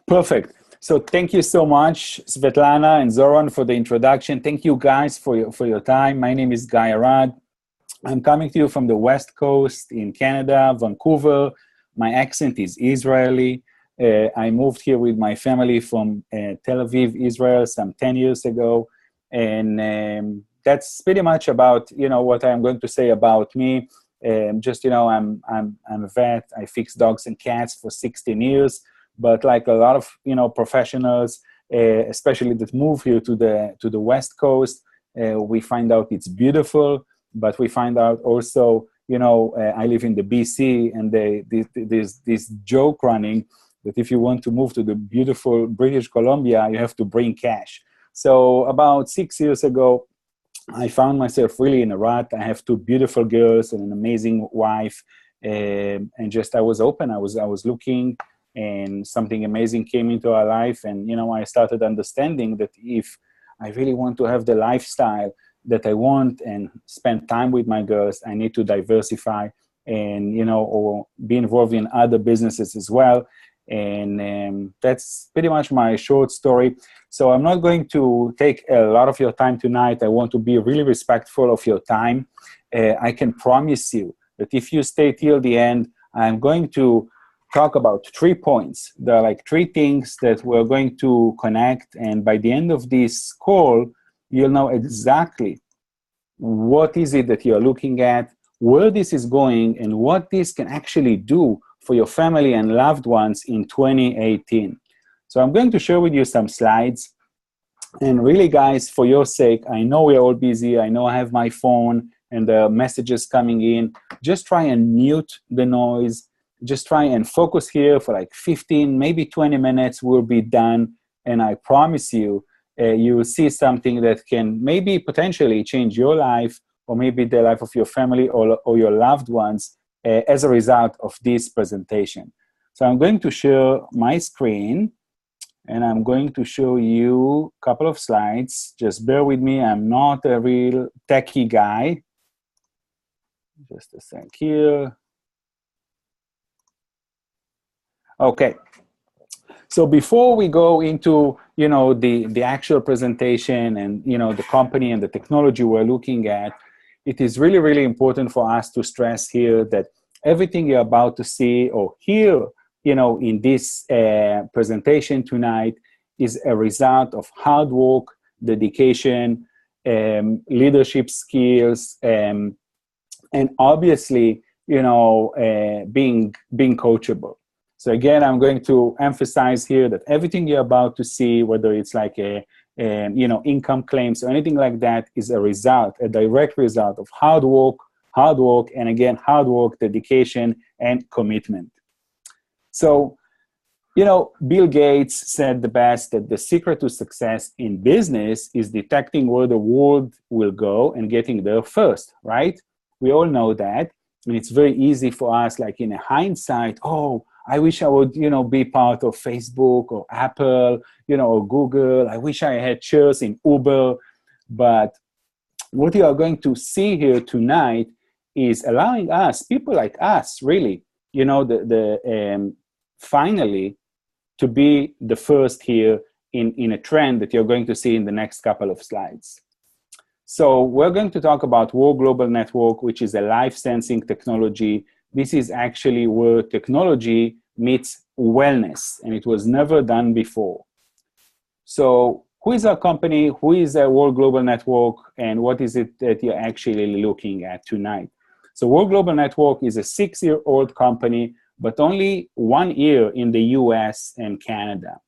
Perfect. So thank you so much, Svetlana and Zoran, for the introduction. Thank you guys for your time. My name is Guy Arad. I'm coming to you from the West Coast in Canada, Vancouver. My accent is Israeli. I moved here with my family from Tel Aviv, Israel, some 10 years ago. And that's pretty much about, what I'm going to say about me. Just, I'm a vet. I fix dogs and cats for 16 years. But like a lot of, professionals, especially that move here to the West Coast, we find out it's beautiful. But we find out also, I live in the BC, and there's this joke running that if you want to move to the beautiful British Columbia, you have to bring cash. So about 6 years ago, I found myself really in a rut. I have two beautiful girls and an amazing wife, and just I was open. I was looking, and something amazing came into our life, and I started understanding that if I really want to have the lifestyle that I want and spend time with my girls, I need to diversify and, or be involved in other businesses as well. And that's pretty much my short story. So I'm not going to take a lot of your time tonight. I want to be really respectful of your time. I can promise you that if you stay till the end, I'm going to talk about 3 points. There are like 3 things that we're going to connect. And by the end of this call, you'll know exactly what is it that you're looking at, where this is going, and what this can actually do for your family and loved ones in 2018. So I'm going to share with you some slides. And really, guys, for your sake, I know we're all busy. I know I have my phone and the messages coming in. Just try and mute the noise. Just try and focus here for like 15, maybe 20 minutes. We'll be done. And I promise you, you will see something that can maybe potentially change your life, or maybe the life of your family or your loved ones as a result of this presentation. So I'm going to share my screen, and I'm going to show you a couple of slides. Just bear with me. I'm not a real techie guy. Just a sec here. Okay. So before we go into, the actual presentation and, the company and the technology we're looking at, it is really, really important for us to stress here that everything you're about to see or hear, in this presentation tonight is a result of hard work, dedication, leadership skills, and obviously, being coachable. So again, I'm going to emphasize here that everything you're about to see, whether it's like income claims or anything like that, is a direct result of hard work, and again, hard work, dedication, and commitment. So, Bill Gates said the best, that the secret to success in business is detecting where the world will go and getting there first, right? We all know that. And it's very easy for us, like in a hindsight, I wish I would, be part of Facebook or Apple, or Google. I wish I had shares in Uber. But what you are going to see here tonight is allowing us, people like us, really, finally, to be the first here in a trend that you're going to see in the next couple of slides. So we're going to talk about World Global Network, which is a life sensing technology. This is actually where technology meets wellness, and it was never done before. So who is our company? Who is a World Global Network? And what is it that you're actually looking at tonight? So World Global Network is a 6-year-old company, but only 1 year in the US and Canada.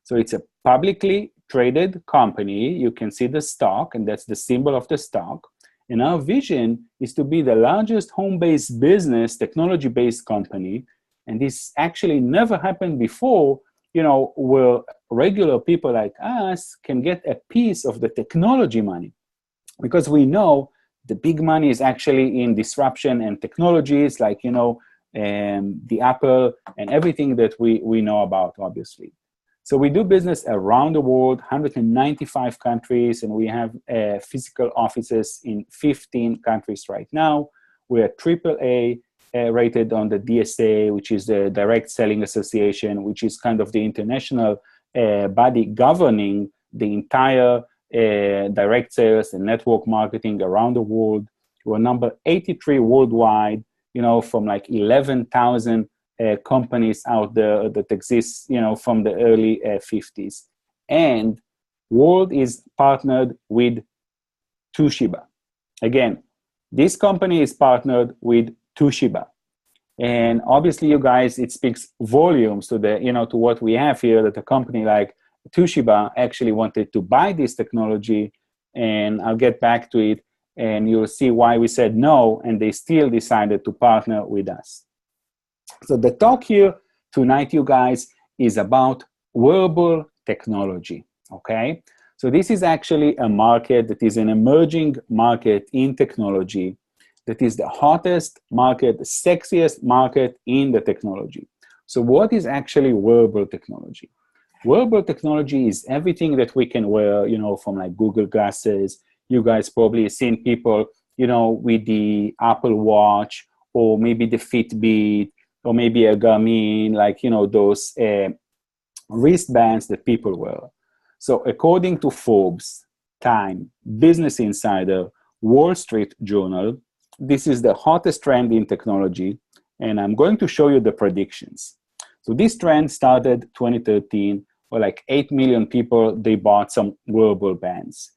So it's a publicly traded company. You can see the stock, and that's the symbol of the stock. And our vision is to be the largest home-based business, technology-based company. And this actually never happened before, where regular people like us can get a piece of the technology money. Because we know the big money is actually in disruption and technologies like, the Apple and everything that we know about, obviously. So we do business around the world, 195 countries, and we have physical offices in 15 countries right now. We're AAA rated on the DSA, which is the Direct Selling Association, which is kind of the international body governing the entire direct sales and network marketing around the world. We're number 83 worldwide, from like 11,000 companies out there that exist, from the early 50s. And World is partnered with Toshiba. Again, this company is partnered with Toshiba. And obviously, you guys, it speaks volumes to the, to what we have here, that a company like Toshiba actually wanted to buy this technology, and I'll get back to it, and you'll see why we said no, and they still decided to partner with us. So the talk here tonight, you guys, is about wearable technology, okay? So this is actually a market that is an emerging market in technology, that is the hottest market, the sexiest market in the technology. So what is actually wearable technology? Wearable technology is everything that we can wear, from like Google Glasses. You guys probably seen people, with the Apple Watch, or maybe the Fitbit, or maybe a Garmin, like, those wristbands that people wear. So according to Forbes, Time, Business Insider, Wall Street Journal, this is the hottest trend in technology, and I'm going to show you the predictions. So this trend started 2013, or like 8 million people, they bought some wearable bands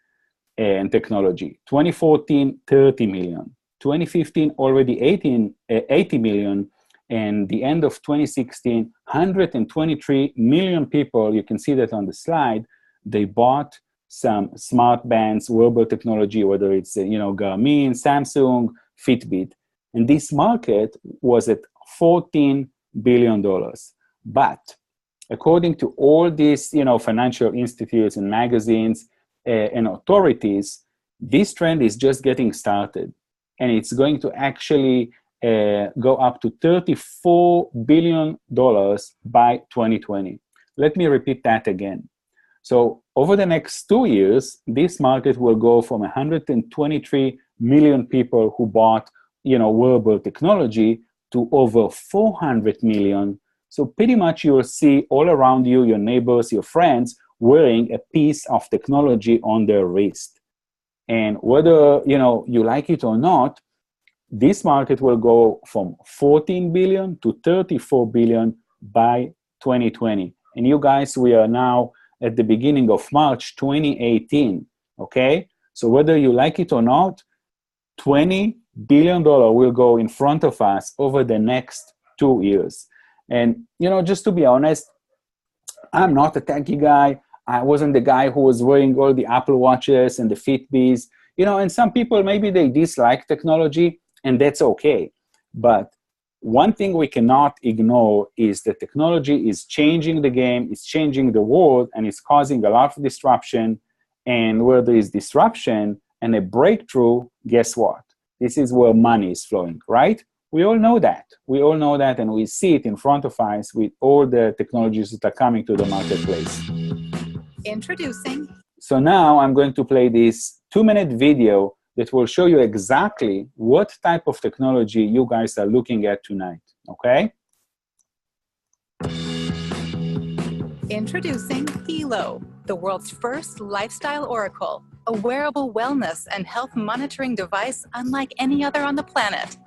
and technology. 2014, 30 million. 2015, already 80 million. And the end of 2016, 123 million people, you can see that on the slide, they bought some smart bands, wearable technology, whether it's, Garmin, Samsung, Fitbit. And this market was at $14 billion. But according to all these, financial institutes and magazines and authorities, this trend is just getting started. And it's going to actually go up to $34 billion by 2020. Let me repeat that again. So over the next 2 years, this market will go from 123 million people who bought, wearable technology to over 400 million. So pretty much you'll see all around you, your neighbors, your friends, wearing a piece of technology on their wrist. And whether, you like it or not, this market will go from 14 billion to 34 billion by 2020. And you guys, we are now at the beginning of March 2018, okay? So whether you like it or not, $20 billion will go in front of us over the next 2 years. And, just to be honest, I'm not a techie guy. I wasn't the guy who was wearing all the Apple Watches and the Fitbits, and some people, maybe they dislike technology, and that's okay. But one thing we cannot ignore is that technology is changing the game, it's changing the world, and it's causing a lot of disruption. And where there is disruption and a breakthrough, guess what? This is where money is flowing, right? We all know that. We all know that, and we see it in front of us with all the technologies that are coming to the marketplace. Introducing. So now I'm going to play this 2-minute video that will show you exactly what type of technology you guys are looking at tonight, okay? Introducing Hilo, the world's first lifestyle oracle, a wearable wellness and health monitoring device unlike any other on the planet.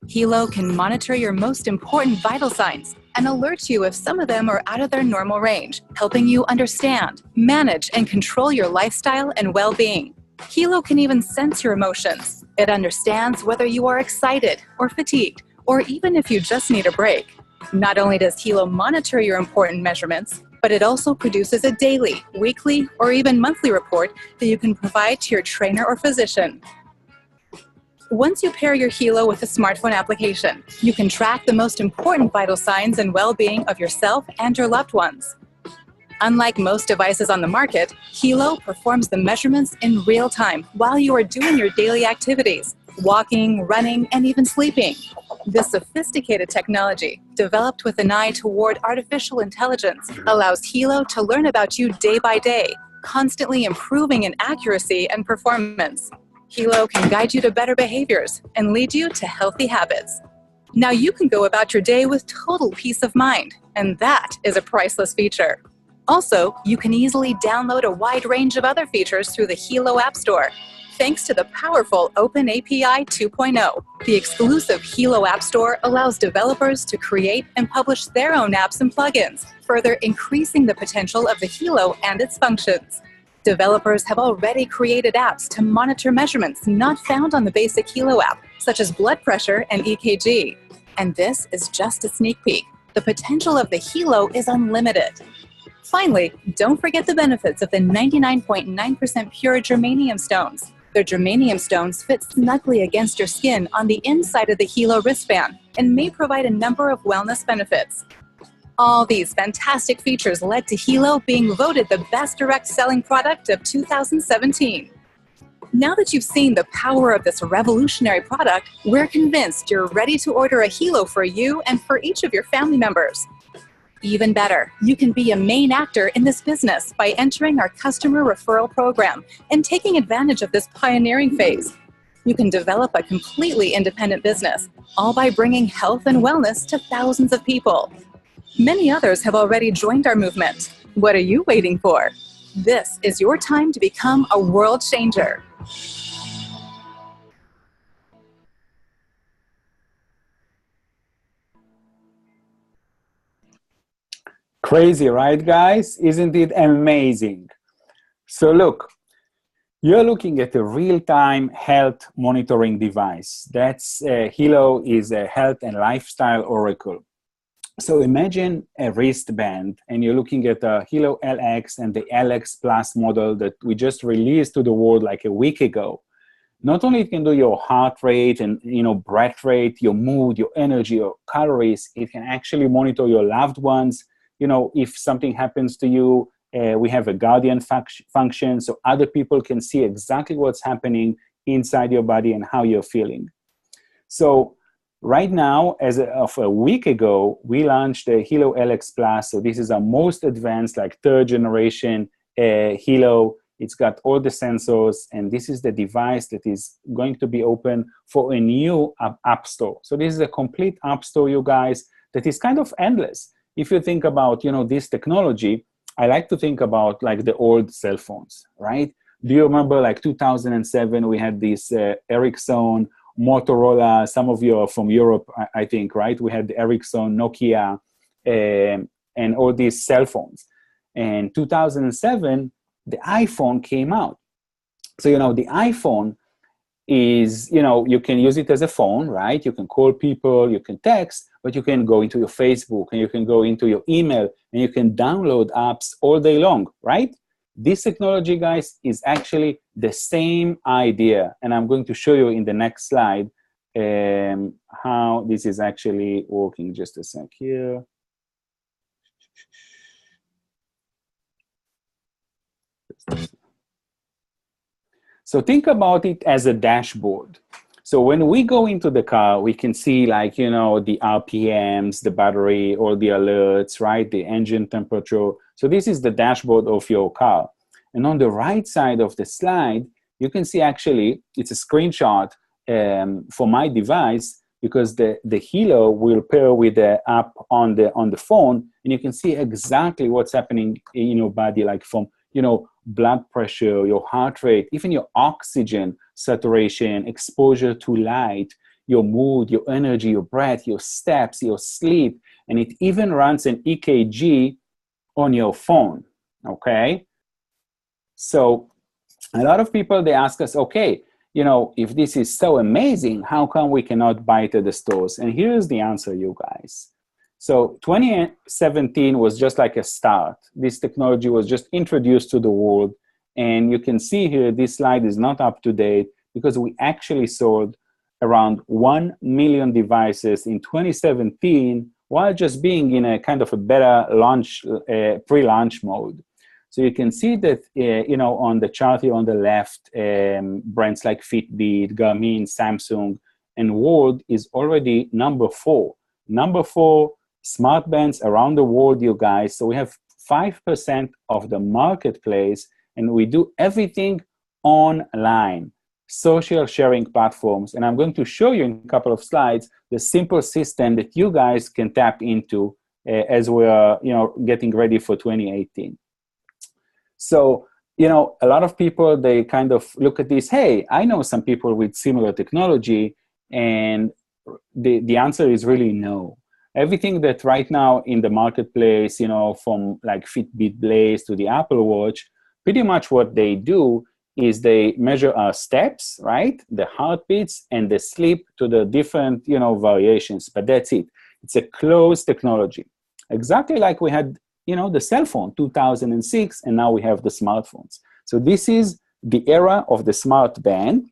Hilo can monitor your most important vital signs and alert you if some of them are out of their normal range, helping you understand, manage, and control your lifestyle and well-being. Hilo can even sense your emotions. It understands whether you are excited or fatigued, or even if you just need a break. Not only does Hilo monitor your important measurements, but it also produces a daily, weekly, or even monthly report that you can provide to your trainer or physician. Once you pair your Hilo with a smartphone application, you can track the most important vital signs and well-being of yourself and your loved ones. Unlike most devices on the market, Hilo performs the measurements in real time while you are doing your daily activities, walking, running, and even sleeping. This sophisticated technology, developed with an eye toward artificial intelligence, allows Hilo to learn about you day by day, constantly improving in accuracy and performance. Hilo can guide you to better behaviors and lead you to healthy habits. Now you can go about your day with total peace of mind, and that is a priceless feature. Also, you can easily download a wide range of other features through the Hilo App Store. Thanks to the powerful Open API 2.0, the exclusive Hilo App Store allows developers to create and publish their own apps and plugins, further increasing the potential of the Hilo and its functions. Developers have already created apps to monitor measurements not found on the basic Hilo app, such as blood pressure and EKG. And this is just a sneak peek. The potential of the Hilo is unlimited. Finally, don't forget the benefits of the 99.9% pure germanium stones. Their germanium stones fit snugly against your skin on the inside of the Hilo wristband and may provide a number of wellness benefits. All these fantastic features led to Hilo being voted the best direct selling product of 2017. Now that you've seen the power of this revolutionary product, we're convinced you're ready to order a Hilo for you and for each of your family members. Even better, you can be a main actor in this business by entering our customer referral program and taking advantage of this pioneering phase. You can develop a completely independent business, all by bringing health and wellness to thousands of people. Many others have already joined our movement. What are you waiting for? This is your time to become a world changer. Crazy, right, guys? Isn't it amazing? So look, you're looking at a real-time health monitoring device. That's Hilo is a health and lifestyle oracle. So imagine a wristband, and you're looking at the Hilo LX and the LX Plus model that we just released to the world like a week ago. Not only it can do your heart rate and breath rate, your mood, your energy, your calories, it can actually monitor your loved ones. If something happens to you, we have a guardian function, so other people can see exactly what's happening inside your body and how you're feeling. So right now, as of a week ago, we launched the Hilo LX Plus. So this is our most advanced, like third generation Hilo. It's got all the sensors, and this is the device that is going to be open for a new app store. So this is a complete app store, you guys, that is kind of endless. If you think about, this technology, I like to think about like the old cell phones, right? Do you remember like 2007, we had this Ericsson, Motorola, some of you are from Europe, I think, right? We had the Ericsson, Nokia, and all these cell phones. And 2007, the iPhone came out. So, the iPhone is, you can use it as a phone, right? You can call people, you can text, but you can go into your Facebook and you can go into your email and you can download apps all day long, right? This technology, guys, is actually the same idea. And I'm going to show you in the next slide how this is actually working. Just a sec here. So think about it as a dashboard. So when we go into the car, we can see like, the RPMs, the battery, all the alerts, right? The engine temperature. So this is the dashboard of your car. And on the right side of the slide, you can see actually, it's a screenshot for my device because the Hilo will pair with the app on the phone, and you can see exactly what's happening in your body, like from, blood pressure, your heart rate, even your oxygen saturation, exposure to light, your mood, your energy, your breath, your steps, your sleep, and it even runs an EKG on your phone, okay? So a lot of people, they ask us, okay, if this is so amazing, how come we cannot buy it at the stores? And here's the answer, you guys. So 2017 was just like a start. This technology was just introduced to the world. And you can see here, this slide is not up to date because we actually sold around 1 million devices in 2017 while just being in a kind of a beta launch, pre-launch mode. So you can see that, on the chart here on the left, brands like Fitbit, Garmin, Samsung, and World is already number 4. Number 4, smart bands around the world, you guys. So we have 5% of the marketplace, and we do everything online. social sharing platforms. And I'm going to show you in a couple of slides the simple system that you guys can tap into as we are, getting ready for 2018. So, a lot of people, they kind of look at this, hey, I know some people with similar technology, and the answer is really no. Everything that right now in the marketplace, from like Fitbit Blaze to the Apple Watch, pretty much what they do is they measure our steps, right? The heartbeats and the sleep to the different, variations, but that's it. It's a closed technology. Exactly like we had, the cell phone, 2006, and now we have the smartphones. So this is the era of the smart band.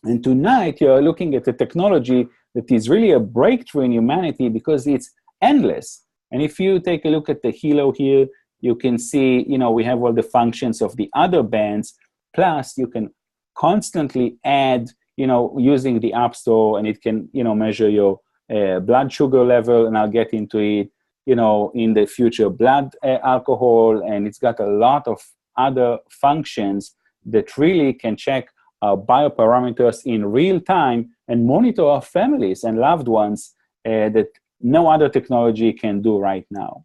And tonight you're looking at a technology that is really a breakthrough in humanity because it's endless. And if you take a look at the Hilo here, you can see, we have all the functions of the other bands. Plus, you can constantly add, using the App Store, and it can, measure your blood sugar level, and I'll get into it, in the future, blood alcohol, and it's got a lot of other functions that really can check our bioparameters in real time and monitor our families and loved ones that no other technology can do right now.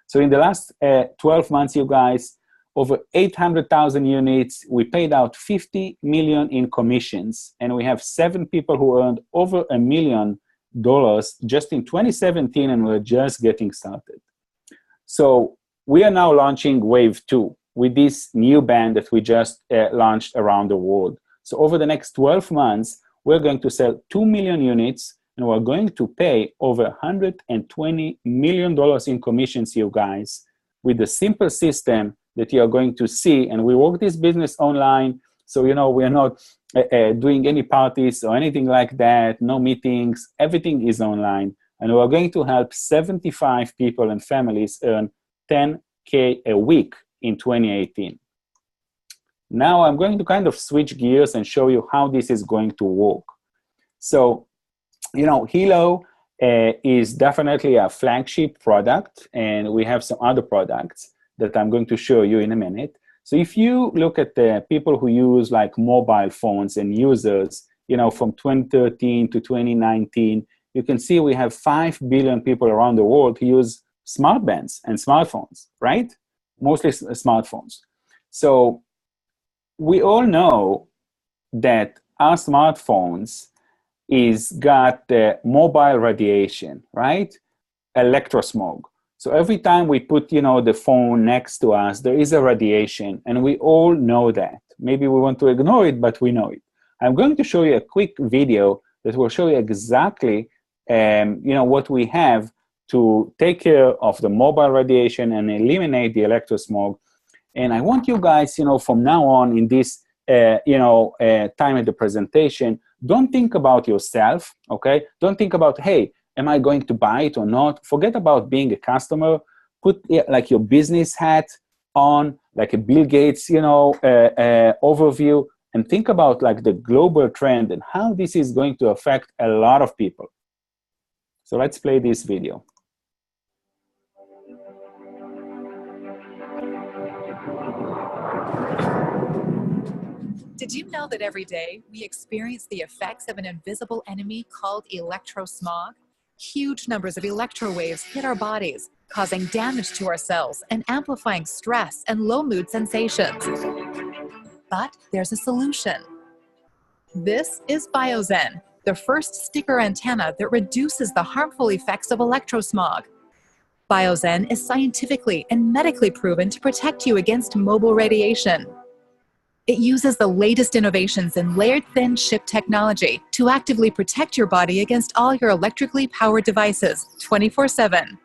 So in the last 12 months, you guys, over 800,000 units, we paid out $50 million in commissions, and we have 7 people who earned over $1 million just in 2017, and we're just getting started. So we are now launching Wave 2 with this new band that we just launched around the world. So over the next 12 months, we're going to sell 2 million units, and we're going to pay over $120 million in commissions, you guys, with a simple system that you are going to see. And we work this business online, so we are not doing any parties or anything like that, no meetings, everything is online. And we're going to help 75 people and families earn $10K a week in 2018. Now I'm going to kind of switch gears and show you how this is going to work. So, Hilo is definitely a flagship product, and we have some other products that I'm going to show you in a minute. So if you look at the people who use like mobile phones and users, from 2013 to 2019, you can see we have 5 billion people around the world who use smart bands and smartphones, right? Mostly smartphones. So we all know that our smartphones is got the mobile radiation, right? Electrosmog. So every time we put, the phone next to us, there is a radiation, and we all know that. Maybe we want to ignore it, but we know it. I'm going to show you a quick video that will show you exactly, what we have to take care of the mobile radiation and eliminate the electrosmog. And I want you guys, from now on in this, time at the presentation, don't think about yourself, okay? Don't think about, hey, am I going to buy it or not? Forget about being a customer. Put like your business hat on, like a Bill Gates, overview, and think about like the global trend and how this is going to affect a lot of people. So let's play this video. Did you know that every day we experience the effects of an invisible enemy called electrosmog? Huge numbers of electro waves hit our bodies, causing damage to our cells and amplifying stress and low mood sensations. But there's a solution. This is BioZen, the first sticker antenna that reduces the harmful effects of electrosmog. BioZen is scientifically and medically proven to protect you against mobile radiation. It uses the latest innovations in layered thin chip technology to actively protect your body against all your electrically powered devices 24/7.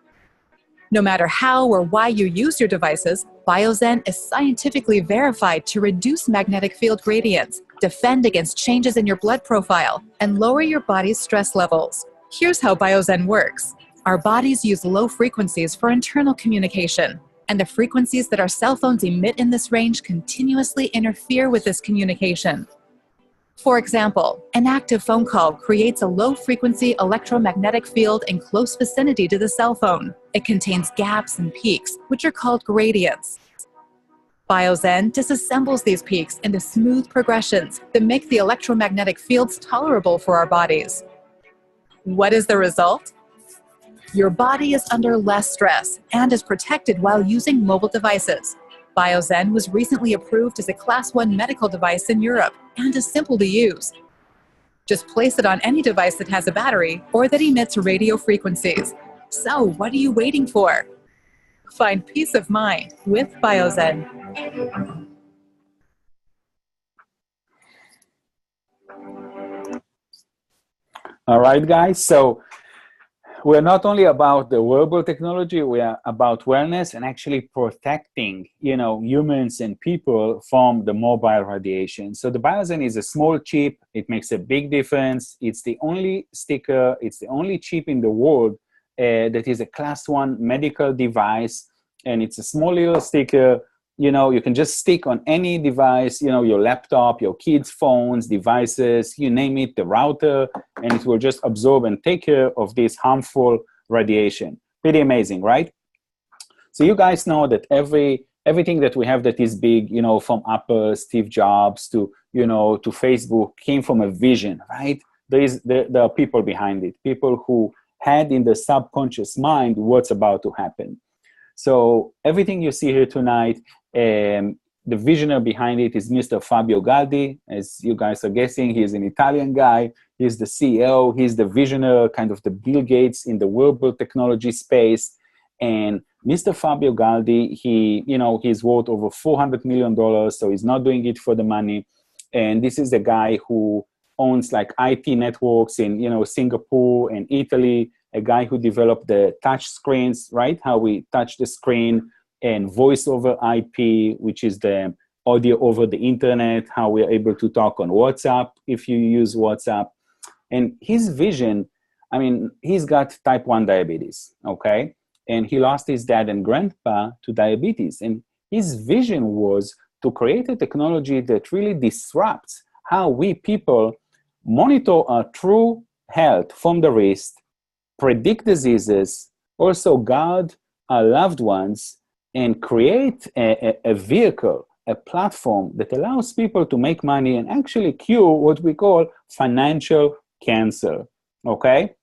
No matter how or why you use your devices, BioZen is scientifically verified to reduce magnetic field gradients, defend against changes in your blood profile, and lower your body's stress levels. Here's how BioZen works. Our bodies use low frequencies for internal communication, and the frequencies that our cell phones emit in this range continuously interfere with this communication. For example, an active phone call creates a low-frequency electromagnetic field in close vicinity to the cell phone. It contains gaps and peaks, which are called gradients. BioZen disassembles these peaks into smooth progressions that make the electromagnetic fields tolerable for our bodies. What is the result? Your body is under less stress and is protected while using mobile devices. BioZen was recently approved as a Class 1 medical device in Europe and is simple to use. Just place it on any device that has a battery or that emits radio frequencies. So, what are you waiting for? Find peace of mind with BioZen. All right, guys. So we're not only about the wearable technology, we are about wellness and actually protecting, humans and people from the mobile radiation. So the BioZen is a small chip. It makes a big difference. It's the only sticker, it's the only chip in the world that is a Class 1 medical device. And it's a small little sticker. You can just stick on any device, your laptop, your kids' phones, devices, you name it, the router, and it will just absorb and take care of this harmful radiation. Pretty amazing, right? So you guys know that everything that we have that is big, from Apple, Steve Jobs to Facebook came from a vision, right? There are people behind it, people who had in the subconscious mind what's about to happen. So everything you see here tonight, the visionary behind it is Mr. Fabio Galdi. As you guys are guessing, he's an Italian guy. He's the CEO. He's the visionary, kind of the Bill Gates in the wearable technology space. And Mr. Fabio Galdi, he's worth over $400 million, so he's not doing it for the money. And this is the guy who owns like IT networks in, Singapore and Italy, a guy who developed the touch screens, right? How we touch the screen, and voice over IP, which is the audio over the internet, how we're able to talk on WhatsApp if you use WhatsApp. And his vision, he's got type 1 diabetes, okay? And he lost his dad and grandpa to diabetes. And his vision was to create a technology that really disrupts how we people monitor our true health from the wrist, predict diseases, also guard our loved ones, and create a vehicle, a platform that allows people to make money and actually cure what we call financial cancer, okay?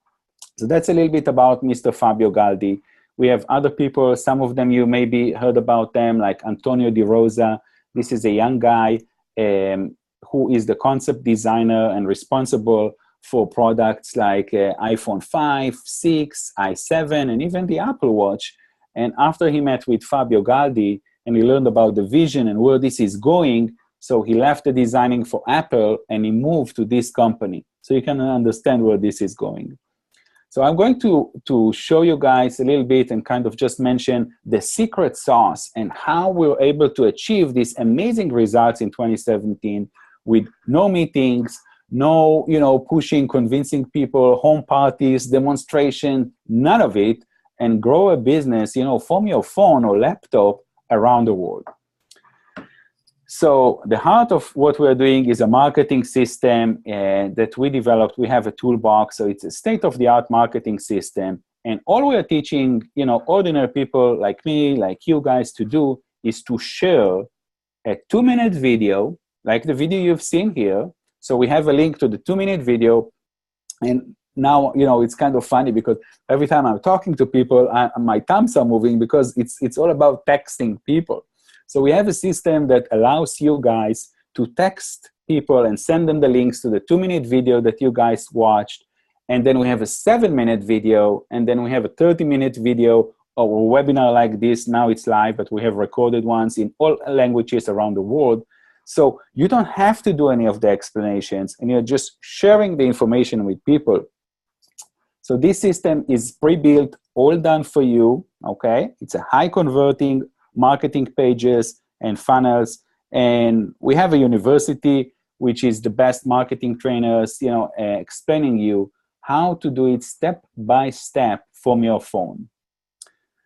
So that's a little bit about Mr. Fabio Galdi. We have other people, some of them you maybe heard about them, like Antonio Di Rosa. This is a young guy who is the concept designer and responsible for products like iPhone 5, 6, i7, and even the Apple Watch. And after he met with Fabio Galdi and he learned about the vision and where this is going, so he left the designing for Apple and he moved to this company. So you can understand where this is going. So I'm going to show you guys a little bit and kind of just mention the secret sauce and how we were able to achieve these amazing results in 2017 with no meetings, no, pushing, convincing people, home parties, demonstration, none of it, and grow a business, from your phone or laptop around the world. So the heart of what we're doing is a marketing system that we developed. We have a toolbox, so it's a state-of-the-art marketing system. And all we're teaching, ordinary people like me, like you guys to do is to share a 2-minute video, like the video you've seen here. So we have a link to the 2-minute video. And now, it's kind of funny because every time I'm talking to people, my thumbs are moving because it's all about texting people. So we have a system that allows you guys to text people and send them the links to the 2-minute video that you guys watched. And then we have a 7-minute video, and then we have a 30-minute video or a webinar like this. Now it's live, but we have recorded ones in all languages around the world. So you don't have to do any of the explanations, and you're just sharing the information with people. So this system is pre-built, all done for you, okay? It's a high converting marketing pages and funnels. And we have a university, which is the best marketing trainers, explaining you how to do it step by step from your phone.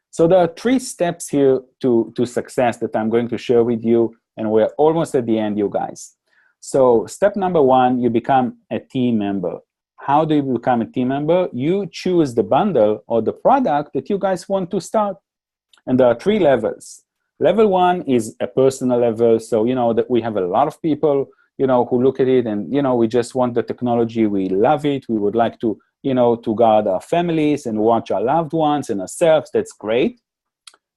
So there are 3 steps here to success that I'm going to share with you. And we're almost at the end, you guys. So step number 1, you become a team member. How do you become a team member? You choose the bundle or the product that you guys want to start. And there are 3 levels. Level 1 is a personal level. So, that we have a lot of people, who look at it and, we just want the technology. We love it. We would like to, to guard our families and watch our loved ones and ourselves. That's great.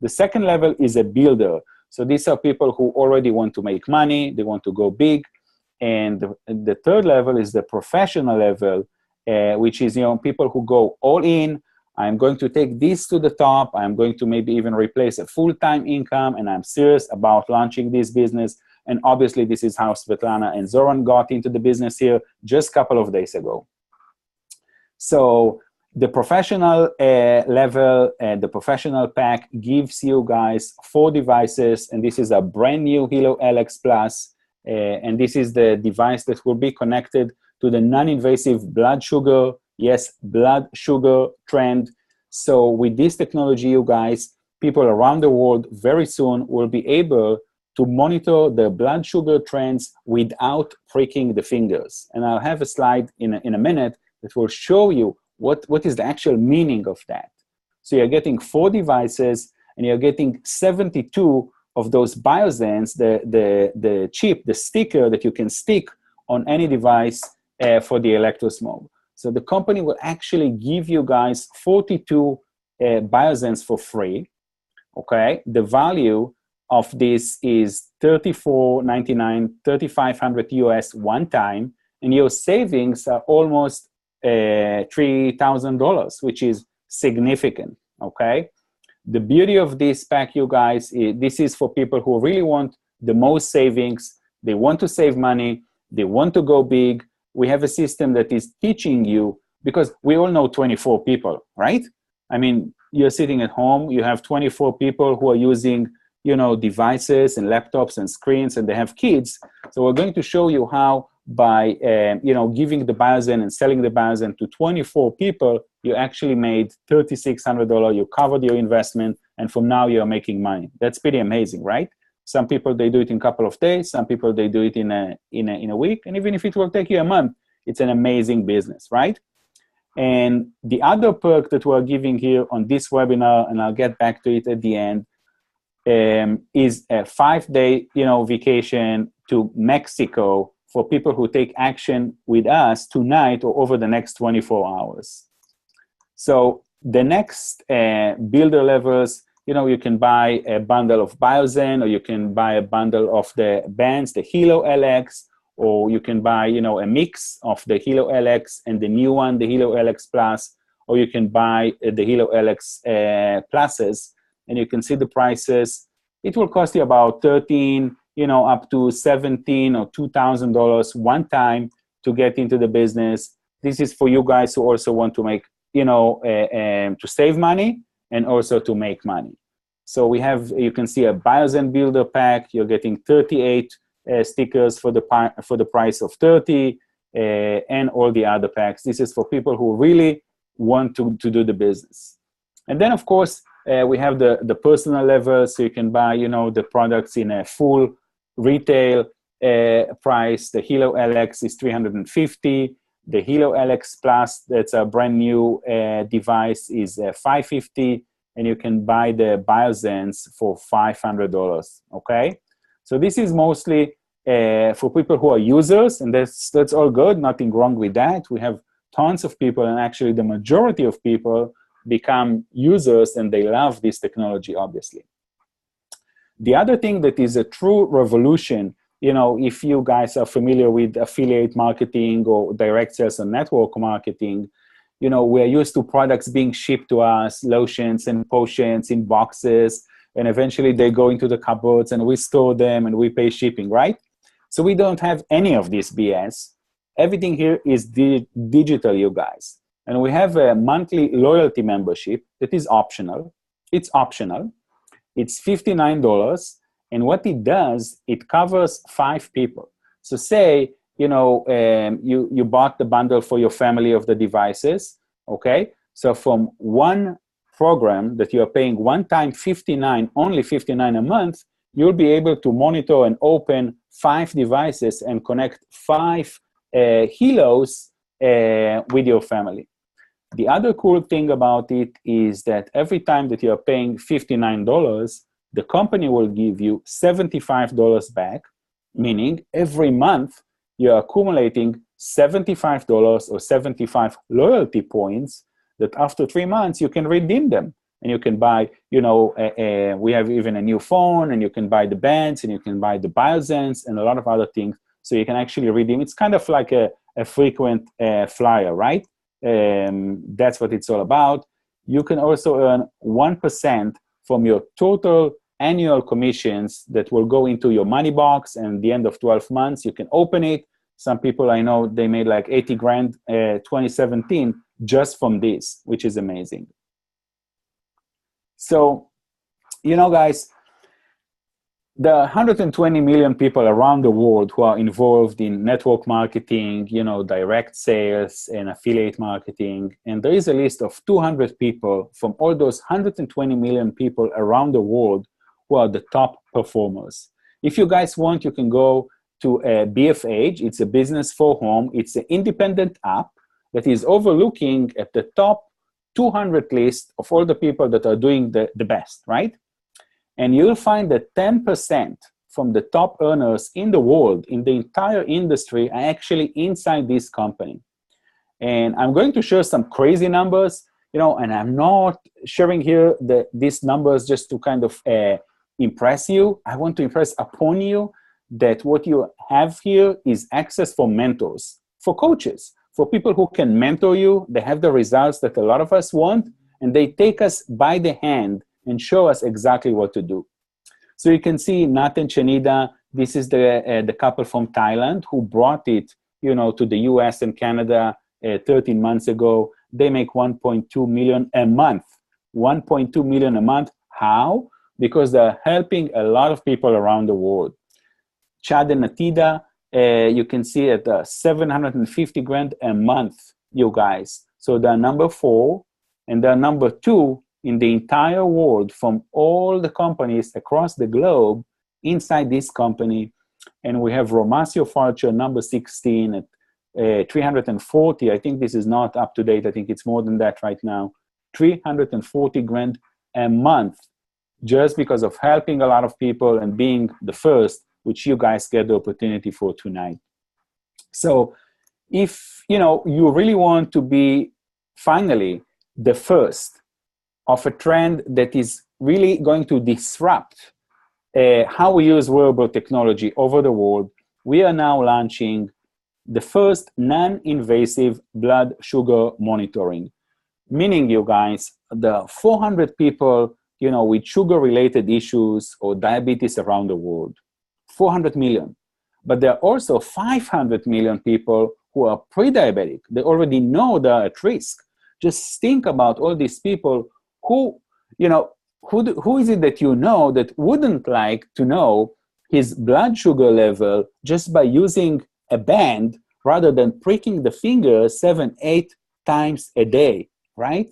The second level is a builder. So these are people who already want to make money. They want to go big. And the third level is the professional level, which is, people who go all in. I'm going to take this to the top. I'm going to maybe even replace a full-time income, and I'm serious about launching this business. And obviously, this is how Svetlana and Zoran got into the business here just a couple of days ago. So the professional level, the professional pack gives you guys 4 devices, and this is a brand new Hilo LX Plus. And this is the device that will be connected to the non-invasive blood sugar, yes, blood sugar trend. So with this technology, you guys, people around the world very soon will be able to monitor the blood sugar trends without pricking the fingers. And I'll have a slide in a minute that will show you what is the actual meaning of that. So you're getting 4 devices, and you're getting 72 of those Biosense, the chip, the sticker that you can stick on any device for the electrosmog. So the company will actually give you guys 42 Biosense for free, okay? The value of this is $34.99, $3,500 US one time, and your savings are almost $3,000, which is significant, okay? The beauty of this pack, you guys, this is for people who really want the most savings. They want to save money. They want to go big. We have a system that is teaching you, because we all know 24 people, right? I mean, you're sitting at home. You have 24 people who are using, devices and laptops and screens, and they have kids. So we're going to show you how by, giving the Biosen and selling the Biosen to 24 people, you actually made $3,600. You covered your investment, and from now you're making money. That's pretty amazing, right? Some people, they do it in a couple of days. Some people, they do it in a week. And even if it will take you a month, it's an amazing business, right? And the other perk that we're giving here on this webinar, and I'll get back to it at the end, is a 5-day, vacation to Mexico for people who take action with us tonight or over the next 24 hours. So the next builder levels, you can buy a bundle of Biosen, or you can buy a bundle of the bands, the Hilo LX, or you can buy, a mix of the Hilo LX and the new one, the Hilo LX Plus, or you can buy the Hilo LX Pluses, and you can see the prices. It will cost you about $13, up to $17 or $2,000 one time to get into the business. This is for you guys who also want to make, to save money and also to make money. So we have, you can see a Biosen Builder Pack. You're getting 38 stickers for the price of 30, and all the other packs. This is for people who really want to do the business. And then, of course, we have the personal level, so you can buy, the products in a full retail price. The Hilo LX is $350. The Hilo LX Plus, that's a brand new device, is $550, and you can buy the Biosense for $500, okay? So this is mostly for people who are users, and that's all good, nothing wrong with that. We have tons of people, and actually the majority of people become users, and they love this technology, obviously. The other thing that is a true revolution, if you guys are familiar with affiliate marketing or direct sales and network marketing, we're used to products being shipped to us, lotions and potions in boxes, and eventually they go into the cupboards and we store them and we pay shipping, right? So we don't have any of this BS. Everything here is digital, you guys. And we have a monthly loyalty membership that is optional. It's optional. It's $59. And what it does, it covers 5 people. So say, you bought the bundle for your family of the devices, okay? So from one program that you are paying one time $59, only $59 a month, you'll be able to monitor and open 5 devices and connect 5 Hilos with your family. The other cool thing about it is that every time that you are paying $59, the company will give you $75 back, meaning every month you're accumulating $75 or 75 loyalty points that after 3 months you can redeem them. And you can buy, we have even a new phone, and you can buy the bands, and you can buy the Biosense, and a lot of other things. So you can actually redeem. It's kind of like a frequent flyer, right? That's what it's all about. You can also earn 1% from your total annual commissions that will go into your money box, and at the end of 12 months, you can open it. Some people I know, they made like 80 grand 2017 just from this, which is amazing. So, guys, there are 120 million people around the world who are involved in network marketing, direct sales and affiliate marketing. And there is a list of 200 people from all those 120 million people around the world who are the top performers. If you guys want, you can go to BFH. It's a business for home. It's an independent app that is overlooking at the top 200 list of all the people that are doing the best, right? And you'll find that 10% from the top earners in the world, in the entire industry, are actually inside this company. And I'm going to share some crazy numbers, and I'm not sharing here these numbers just to kind of impress you. I want to impress upon you that what you have here is access for mentors, for coaches, for people who can mentor you. They have the results that a lot of us want, and they take us by the hand and show us exactly what to do. So you can see Nat and Chenida. This is the couple from Thailand who brought it, to the US and Canada 13 months ago. They make 1.2 million a month. 1.2 million a month. How? Because they're helping a lot of people around the world. Chad and Natida, you can see at 750 grand a month, you guys. So they're number 4, and they're number 2 in the entire world from all the companies across the globe inside this company. And we have Romasio Farcher, number 16 at 340. I think this is not up to date. I think it's more than that right now. 340 grand a month, just because of helping a lot of people and being the first, which you guys get the opportunity for tonight. So if you really want to be finally the first of a trend that is really going to disrupt how we use wearable technology over the world, we are now launching the first non-invasive blood sugar monitoring. Meaning, you guys, the 400 people, with sugar-related issues or diabetes around the world, 400 million. But there are also 500 million people who are pre-diabetic. They already know they're at risk. Just think about all these people who is it that wouldn't like to know his blood sugar level just by using a band rather than pricking the finger 7-8 times a day, right?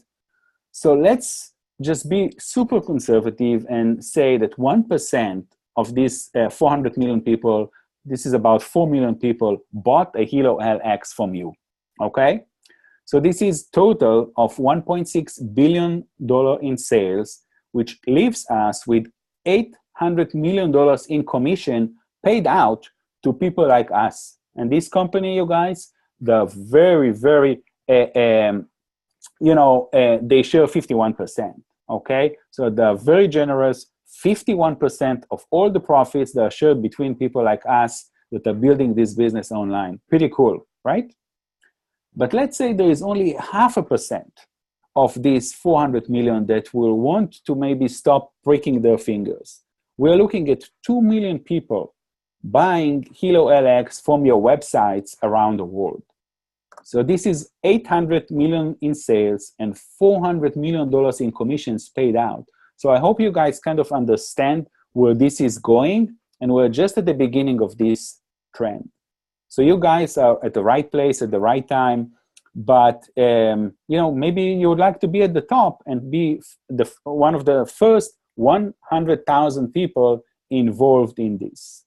So let's just be super conservative and say that 1% of these 400 million people, this is about 4 million people, bought a Hilo LX from you, okay? So this is total of $1.6 billion in sales, which leaves us with $800 million in commission paid out to people like us. And this company, you guys, they're very, very, they share 51%, okay? So they're very generous. 51% of all the profits that are shared between people like us that are building this business online. Pretty cool, right? But let's say there is only 0.5% of these 400 million that will want to maybe stop pricking their fingers. We're looking at 2 million people buying Hilo LX from your websites around the world. So this is 800 million in sales and $400 million in commissions paid out. So I hope you guys kind of understand where this is going, and we're just at the beginning of this trend. So you guys are at the right place at the right time, but maybe you would like to be at the top and be one of the first 100,000 people involved in this.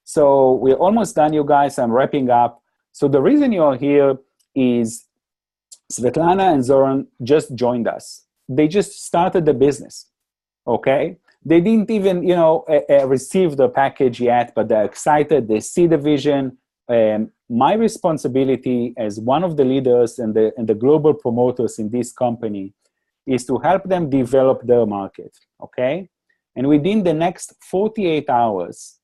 So we're almost done, you guys. I'm wrapping up. So the reason you're here is Svetlana and Zoran just joined us. They just started the business, okay? They didn't even, receive the package yet, but they're excited. They see the vision. My responsibility as one of the leaders and the global promoters in this company is to help them develop their market, okay? And within the next 48 hours,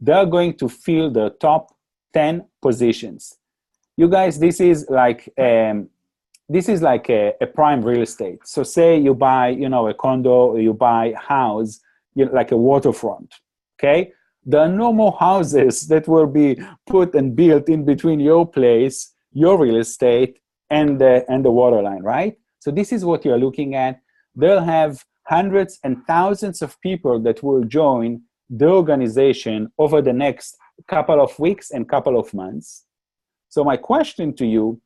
they're going to fill the top 10 positions. You guys, this is like a prime real estate. So say you buy, a condo, or you buy a house, like a waterfront, okay? There are no more houses that will be put and built in between your place, your real estate, and the waterline, right? So this is what you're looking at. They'll have hundreds and thousands of people that will join the organization over the next couple of weeks and couple of months. So my question to you,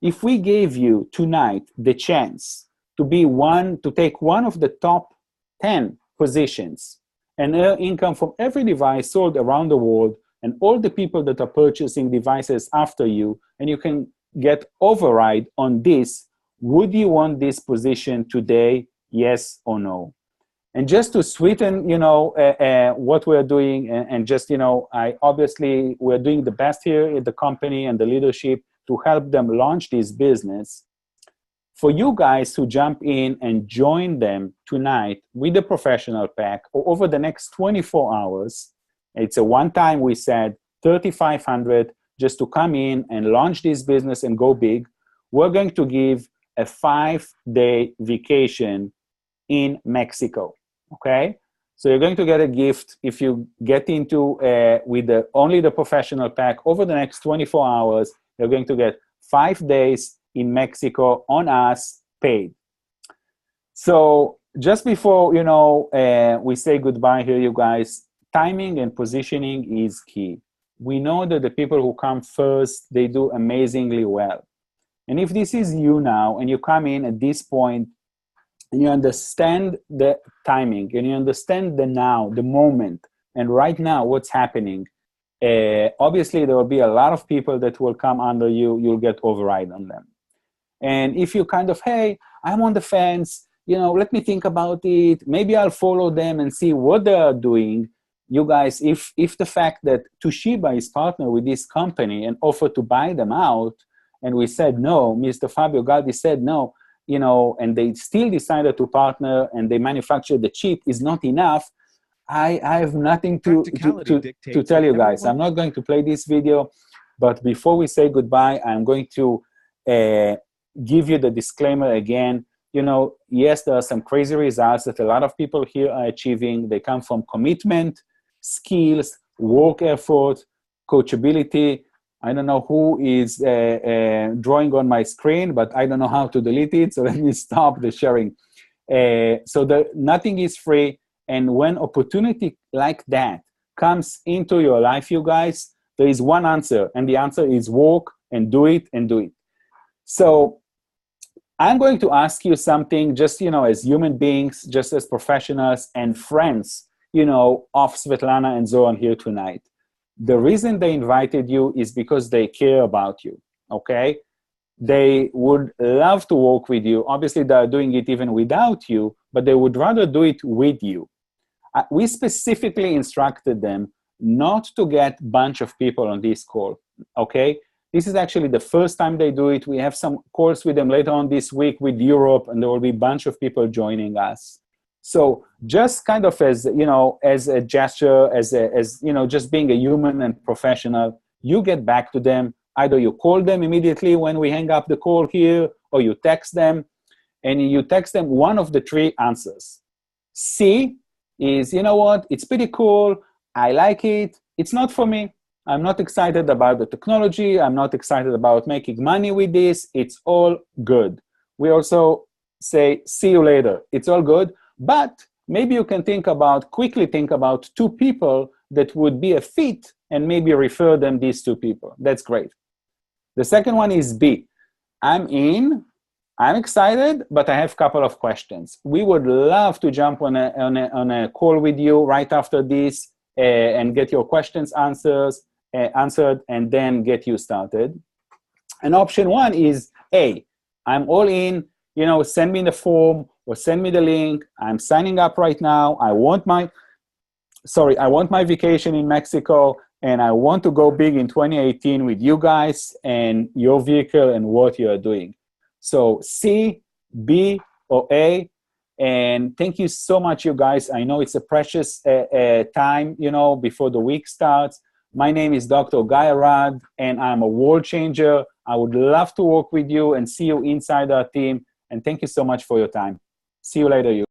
if we gave you tonight the chance to take one of the top 10 positions and earn income from every device sold around the world and all the people that are purchasing devices after you, and you can get override on this, would you want this position today, yes or no? And just to sweeten, what we're doing, and just, we're doing the best here at the company and the leadership to help them launch this business. For you guys to jump in and join them tonight with the professional pack or over the next 24 hours, it's a one-time, we said, $3,500 just to come in and launch this business and go big. We're going to give a 5-day vacation in Mexico, okay? So you're going to get a gift if you get into with only the professional pack over the next 24 hours. You're going to get 5 days in Mexico on us, paid. So just before we say goodbye here, you guys, timing and positioning is key. We know that the people who come first, they do amazingly well. And if this is you now and you come in at this point and you understand the timing and you understand the now, the moment, and right now what's happening, obviously there will be a lot of people that will come under you. You'll get override on them. And if you kind of, hey, I'm on the fence, let me think about it. Maybe I'll follow them and see what they are doing. You guys, if the fact that Toshiba is partner with this company and offered to buy them out, and we said no, Mr. Fabio Galdi said no, and they still decided to partner and they manufacture the chip is not enough, I have nothing to tell you guys. I'm not going to play this video, but before we say goodbye, I'm going to give you the disclaimer again. Yes, there are some crazy results that a lot of people here are achieving. They come from commitment, skills, work effort, coachability. I don't know who is drawing on my screen, but I don't know how to delete it, so let me stop the sharing. So nothing is free, and when opportunity like that comes into your life, you guys, there is one answer, and the answer is work and do it and do it. So I'm going to ask you something just, as human beings, just as professionals and friends, of Svetlana and Zoran here tonight. The reason they invited you is because they care about you, okay? They would love to work with you. Obviously, they're doing it even without you, but they would rather do it with you. We specifically instructed them not to get a bunch of people on this call, okay? This is actually the first time they do it. We have some calls with them later on this week with Europe, and there will be a bunch of people joining us. So just kind of as, as a gesture, as just being a human and professional, you get back to them. Either you call them immediately when we hang up the call here, or you text them, and you text them one of the 3 answers. C is, it's pretty cool. I like it. It's not for me. I'm not excited about the technology. I'm not excited about making money with this. It's all good. We also say, see you later. It's all good. But maybe you can quickly think about 2 people that would be a fit and maybe refer them these 2 people. That's great. The second one is B. I'm in. I'm excited, but I have a couple of questions. We would love to jump on a call with you right after this and get your questions answered and then get you started. And option 1 is A. I'm all in. send me the form or send me the link. I'm signing up right now. I want my vacation in Mexico, and I want to go big in 2018 with you guys and your vehicle and what you are doing. So C, B, or A. And thank you so much, you guys. I know it's a precious time, before the week starts. My name is Dr. Guy Arad, and I'm a world changer. I would love to work with you and see you inside our team. And thank you so much for your time. See you later, you.